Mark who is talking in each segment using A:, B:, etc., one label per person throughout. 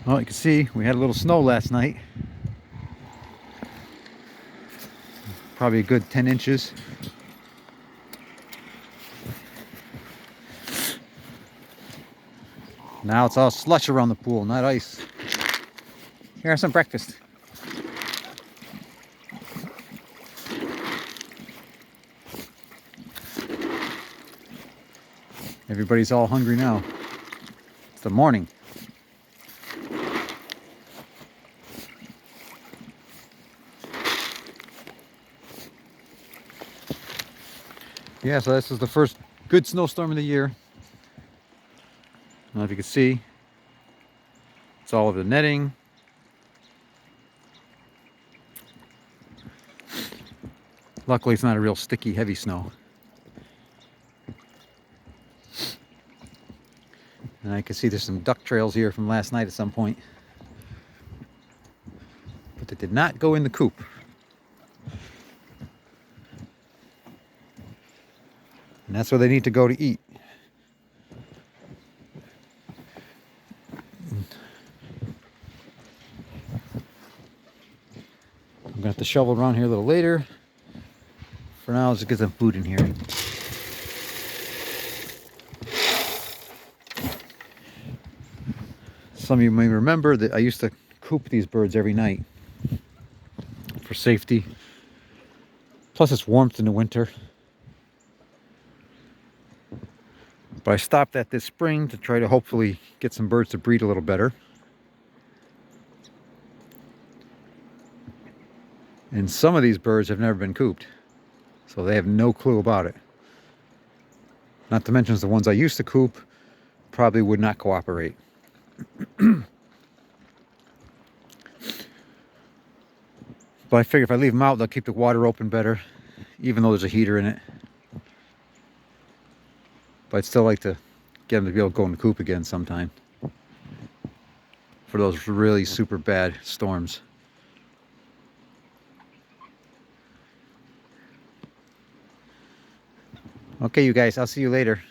A: Well, you can see we had a little snow last night. Probably a good 10 inches. Now it's all slush around the pool, not ice. Here, have some breakfast. Everybody's all hungry now. It's the morning. Yeah, so this is the first good snowstorm of the year. I don't know if you can see. It's all over the netting. Luckily, it's not a real sticky, heavy snow. And I can see there's some duck trails here from last night at some point. But they did not go in the coop. And that's where they need to go to eat. I'm gonna have to shovel around here a little later. For now, let's get some food in here. Some of you may remember that I used to coop these birds every night for safety. Plus it's warmth in the winter. But I stopped that this spring to try to hopefully get some birds to breed a little better. And some of these birds have never been cooped, so they have no clue about it. Not to mention the ones I used to coop probably would not cooperate. But I figure if I leave them out, they'll keep the water open better, even though there's a heater in it. But I'd still like to get them to be able to go in the coop again sometime for those really super bad storms. Okay, you guys, I'll see you later.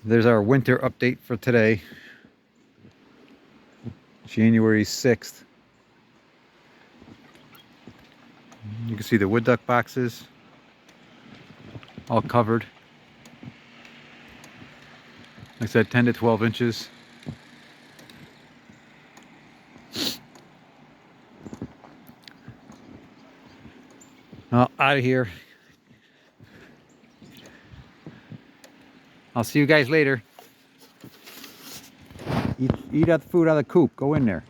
A: There's our winter update for today, January 6th. You can see the wood duck boxes all covered. Like I said, 10 to 12 inches. Well, out of here. I'll see you guys later. Eat that food out of the coop. Go in there.